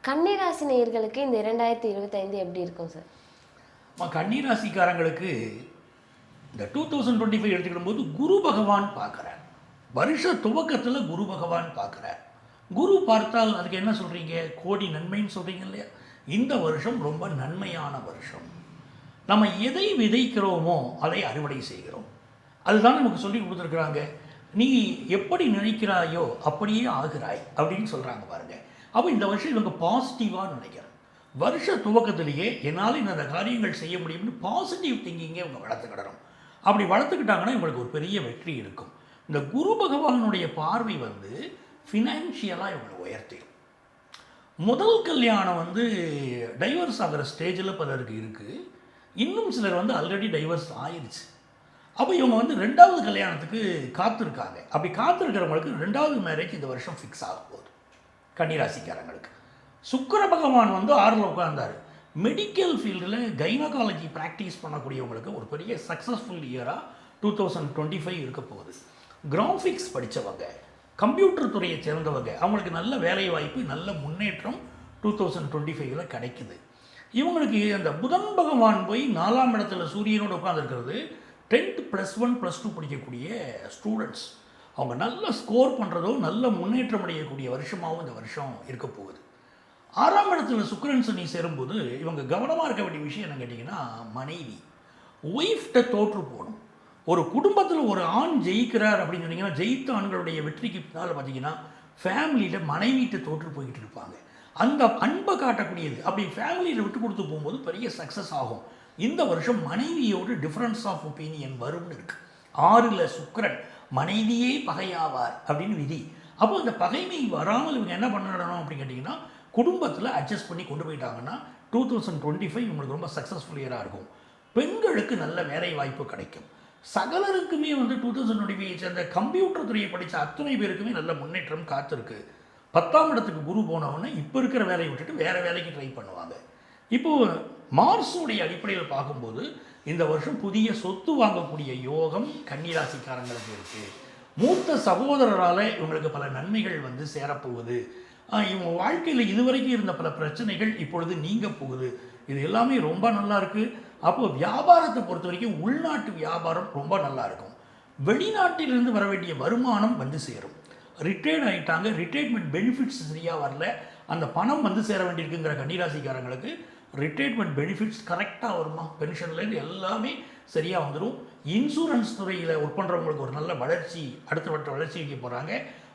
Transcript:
கன்னிராசி நேயர்களுக்கு இந்த 2025 எப்படி இருக்கும் சார்? கன்னிராசிக்காரங்களுக்கு இந்த 2025 எடுத்துக்கிடும் போது குரு பகவான் பார்க்குறார். வருஷ துவக்கத்தில் குரு பகவான் பார்க்குறார். குரு பார்த்தால் அதுக்கு என்ன சொல்கிறீங்க? கோடி நன்மைன்னு சொல்கிறீங்க இல்லையா? இந்த வருஷம் ரொம்ப நன்மையான வருஷம். நம்ம எதை விதைக்கிறோமோ அதை அறுவடை செய்கிறோம். அதுதான் நமக்கு சொல்லி கொடுத்துருக்குறாங்க. நீ எப்படி நினைக்கிறாயோ அப்படியே ஆகிறாய் அப்படின்னு சொல்கிறாங்க பாருங்கள். அப்போ இந்த வருஷம் இவங்க பாசிட்டிவாக நினைக்கிறேன். வருஷ துவக்கத்திலேயே என்னால் இந்த காரியங்கள் செய்ய முடியும்னு பாசிட்டிவ் திங்கிங்கை இவங்க வளர்த்துக்கிடணும். அப்படி வளர்த்துக்கிட்டாங்கன்னா இவங்களுக்கு ஒரு பெரிய வெற்றி இருக்கும். இந்த குரு பகவானுடைய பார்வை ஃபினான்ஷியலாக இவங்களை உயர்த்திடும். முதல் கல்யாணம் டைவர்ஸ் ஆகிற ஸ்டேஜில் பலருக்கு இருக்குது. இன்னும் சிலர் ஆல்ரெடி டைவர்ஸ் ஆயிடுச்சு. அப்போ இவங்க ரெண்டாவது கல்யாணத்துக்கு காத்திருக்காங்க. அப்படி காத்திருக்கிறவங்களுக்கு ரெண்டாவது மேரேஜ் இந்த வருஷம் ஃபிக்ஸ் ஆக போகுது. கன்னிராசிக்காரங்களுக்கு சுக்கிர பகவான் 6ல் உட்கார்ந்தார். மெடிக்கல் ஃபீல்டில் கைனகாலஜி ப்ராக்டிஸ் பண்ணக்கூடியவங்களுக்கு ஒரு பெரிய சக்ஸஸ்ஃபுல் இயராக 2025 இருக்க போகுது. கிராஃபிக்ஸ் படித்தவங்க, கம்ப்யூட்டர் துறையை சேர்ந்தவங்க, அவங்களுக்கு நல்ல வேலை வாய்ப்பு, நல்ல முன்னேற்றம் 2025 கிடைக்குது. இவங்களுக்கு அந்த புதன் பகவான் போய் 4ஆம் இடத்துல சூரியனோடு உட்காந்துருக்கிறது 10th +1 +2 படிக்கக்கூடிய ஸ்டூடெண்ட்ஸ் அவங்க நல்ல ஸ்கோர் பண்ணுறதோ நல்ல முன்னேற்றம் அடையக்கூடிய வருஷமாகவும் இந்த வருஷம் இருக்க போகுது. 6ஆம் இடத்துல சுக்கிரன் சனி சேரும்போது இவங்க கவனமாக இருக்க வேண்டிய விஷயம் என்ன கேட்டிங்கன்னா, மனைவி ஒய்ஃப்ட்ட தோற்று போகணும். ஒரு குடும்பத்தில் ஒரு ஆண் ஜெயிக்கிறார் அப்படின்னு சொன்னீங்கன்னா, ஜெயித்த ஆண்களுடைய வெற்றிக்கு பின்னால் பார்த்தீங்கன்னா ஃபேமிலியில் மனைவிட்ட தோற்று போய்கிட்டு இருப்பாங்க. அந்த அன்பை காட்டக்கூடியது அப்படி ஃபேமிலியில் விட்டு கொடுத்து போகும்போது பெரிய சக்ஸஸ் ஆகும். இந்த வருஷம் மனைவியோடு டிஃப்ரென்ஸ் ஆஃப் ஒப்பீனியன் வரும்னு இருக்குது. 6ல் சுக்கிரன் மனைவியே பகையாவார் அப்படின்னு விதி. அப்போ அந்த பகைமை வராமல் இவங்க என்ன பண்ணணும் அப்படின்னு கேட்டிங்கன்னா, குடும்பத்தில் அட்ஜஸ்ட் பண்ணி கொண்டு போயிட்டாங்கன்னா 2025 இவங்களுக்கு ரொம்ப சக்ஸஸ்ஃபுல் இயராக இருக்கும். பெண்களுக்கு நல்ல வேலை வாய்ப்பு கிடைக்கும். சகலருக்குமே 2025 சேர்ந்த கம்ப்யூட்டர் துறையை படித்த அத்தனை பேருக்குமே நல்ல முன்னேற்றம் காத்திருக்கு. 10ஆம் இடத்துக்கு குரு போனவுடனே இப்போ இருக்கிற வேலையை விட்டுட்டு வேறு வேலைக்கு ட்ரை பண்ணுவாங்க. இப்போது மார்ஸுடைய அடிப்படையில் பார்க்கும்போது இந்த வருஷம் புதிய சொத்து வாங்கக்கூடிய யோகம் கன்னிராசிக்காரங்களுக்கு இருக்குது. மூத்த சகோதரரால் இவங்களுக்கு பல நன்மைகள் சேரப்போகுது. இவங்க வாழ்க்கையில் இதுவரைக்கும் இருந்த பல பிரச்சனைகள் இப்பொழுது நீங்க போகுது. இது எல்லாமே ரொம்ப நல்லா இருக்குது. அப்போது வியாபாரத்தை பொறுத்த வரைக்கும் உள்நாட்டு வியாபாரம் ரொம்ப நல்லா இருக்கும். வெளிநாட்டிலிருந்து வர வேண்டிய வருமானம் சேரும். ரிட்டையர்ட் ஆகிட்டாங்க, ரிட்டையர்மெண்ட் பெனிஃபிட்ஸ் சரியாக வரல, அந்த பணம் சேர வேண்டியிருக்குங்கிற கன்னிராசிக்காரங்களுக்கு ரிட்டையர்மெண்ட் பெனிஃபிட்ஸ் கரெக்டாக வருமா? பென்ஷன்லேருந்து எல்லாமே சரியாக வந்துடும். இன்சூரன்ஸ் துறையில் ஒர்க் பண்ணுறவங்களுக்கு ஒரு நல்ல வளர்ச்சி, அடுத்த வளர்ச்சி வைக்க போகிறாங்க.